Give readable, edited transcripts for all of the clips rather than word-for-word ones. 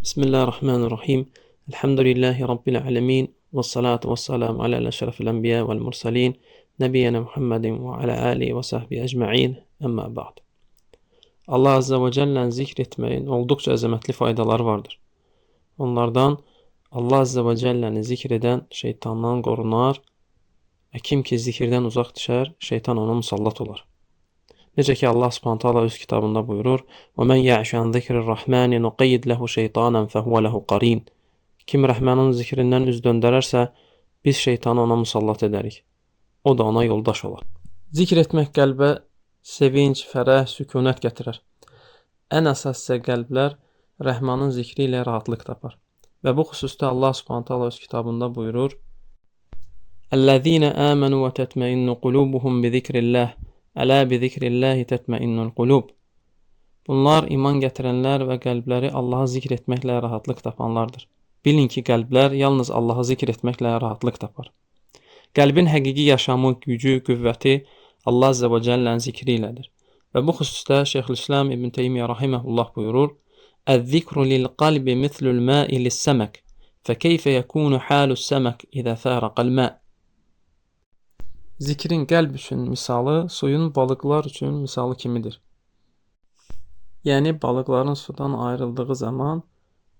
Bismillahirrahmanirrahim. Elhamdülillahi Rabbil alemin. Və salatu və salamu alə əşrafil ənbiya vəl mursalin. Nəbiyyənə Muhammedin və alə alihi və sahbihi əcma'in. Əmmə ba'd. Allah Azze və Cəllə'ni zikr etməyin olduqca əzəmətli faydaları vardır. Onlardan Allah Azze və Cəllə'ni zikr edən şeytandan qorunar və kim ki zikirdən uzaq düşər, şeytan ona musallat olar. Necə ki Allah Subhanahu taala öz kitabında buyurur: "Və men ya'şu an zikrir-rahmani nuqayyid lehu şeytanan fehuve lehu qarin." Kim Rəhmanın zikrindən üz döndərərsə, biz şeytanı ona musallat edərik. O da ona yoldaş olar. Zikr etmək qəlbə sevinç, fərəh, sükunət gətirər. Ən əsas isə qəlblər Rəhmanın zikri ilə rahatlıq tapar. Və bu xüsusda Allah Subhanahu taala öz kitabında buyurur: "Ellezîne âmenû ve tetmeinnu qulûbuhum bi zikrillah." Ələ bi zikrillahi tətməinnul qulub. Bunlar iman gətirənlər və qəlbləri Allahı zikr etməklə rahatlıq tapanlardır. Bilin ki, qəlblər yalnız Allahı zikr etməklə rahatlıq tapar. Qəlbin həqiqi yaşamı, gücü, qüvvəti Allah Azze və Cəllənin zikri ilədir. Və bu xüsusda Şeyxülislam İbn Teymiyyə rahimehullah buyurur: "Əz-zikru lil-qalbi mislul ma'i lis-samak, fekeyfe yekunu halus-samak izə faraqal ma'." Zikrin qəlb üçün misalı suyun balıqlar üçün misalı kimidir. Yəni balıqların sudan ayrıldığı zaman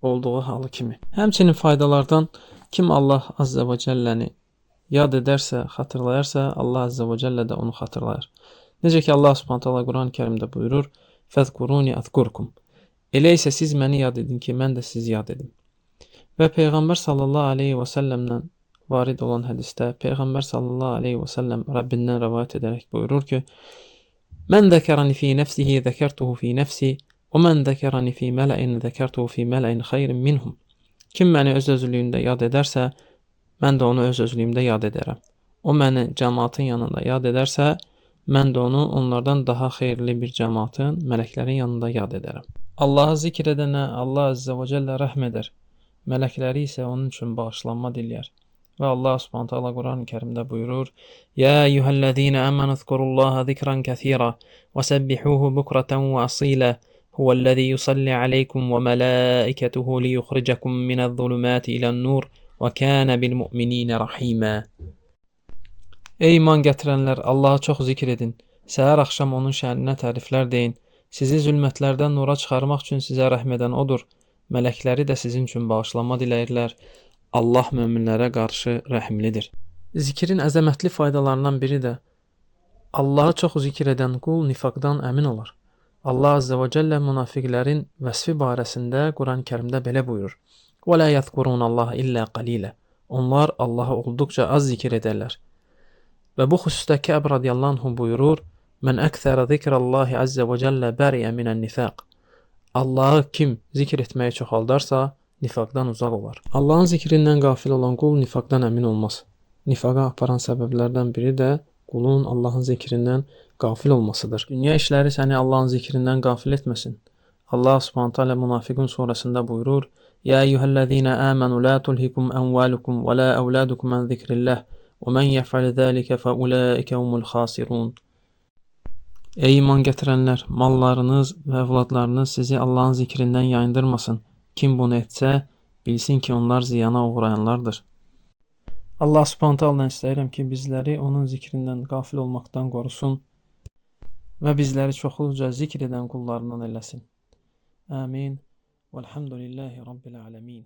olduğu halı kimi. Həmçinin faydalardan kim Allah Azze və Cəlləni yad edərsə, xatırlayarsa, Allah Azze və Cəllə də onu xatırlayır. Necə ki Allah Subhanahu taala Quran-ı Kərimdə buyurur: "Fəzkuruni azkurkum." Elə isə siz məni yad edin ki, mən də sizi yad edim. Və Peyğəmbər sallallahu aleyhi və səlləmdən varid olan hədisdə Peyğəmbər sallallahu aleyhi və səlləm Rəbbindən rəvayət edərək buyurur ki: "Mən zəkərəni fi nəfsihi zəkərtuhu fi nəfsi, və mən zəkərəni fi mələin zəkərtuhu fi mələin xeyrin minhum." Kim məni öz özlüyündə yad edərsə, mən də onu öz özlüyümdə yad edərəm. O məni cəmaatın yanında yad edərsə, mən də onu onlardan daha xeyirli bir cəmaatın, mələklərin yanında yad edərəm. Allahı zikr edənə Allah Azze və Cəllə rəhm edər. Mələkləri isə onun üçün bağışlanma diləyər. Və Allah Subhanahu taala Quran-ı Kərimdə buyurur: "Ya eyyuhellezine amanu zkurullaha zikran kəsira və səbbihuhu bukratan və asila. Huvellezî yusalli aleykum və melaiketuhu liyukhrijakum minez-zulumati ilen-nur və kana bil-mu'minina rahima." Ey iman gətirənlər, Allahı çox zikr edin. Səhər axşam onun şəninə təriflər deyin. Sizi zülmətlərdən nura çıxarmaq üçün sizə rəhm edən odur. Mələkləri də sizin üçün bağışlanma diləyirlər. Allah möminlərə qarşı rəhimlidir. Zikrin əzəmətli faydalarından biri də Allahı çox zikr edən qul nifaqdan əmin olar. Allah Azze və Cəllə münafiqlərin vəsfi barəsində Quran-ı Kərimdə belə buyurur: "Və la yəzkurunallaha illə qalilə." Onlar Allahı olduqca az zikr edərlər. Və bu xüsusda Kəb radiyallahu anh buyurur: "Mən əksərə zikrallahi Azze və Cəllə bəriyə minən-nifaq." Allahı kim zikr etməyi çoxaldarsa, nifaqdan uzaq olar. Allahın zikrindən qafil olan qul nifaqdan əmin olmaz. Nifaqa aparan səbəblərdən biri də qulun Allahın zikrindən qafil olmasıdır. Dünya işləri səni Allahın zikrindən qafil etməsin. Allah Subhanahu taala Münafiqun surəsində buyurur: "Ya eyyuhellezine amanu la tulhikum amwalukum və la auladukum an zikrillah və men yef'al zalika fa ulaika humul khasirun." Ey iman gətirənlər, mallarınız və övladlarınız sizi Allahın zikrindən yayındırmasın. Kim bunu etsə, bilsin ki, onlar ziyana uğrayanlardır. Allah Subhanahu taala'dan istəyirəm ki, bizləri onun zikrindən qafil olmaqdan qorusun və bizləri çoxluca zikr edən qullarından eləsin. Amin. Velhamdülillahi Rabbil alemin.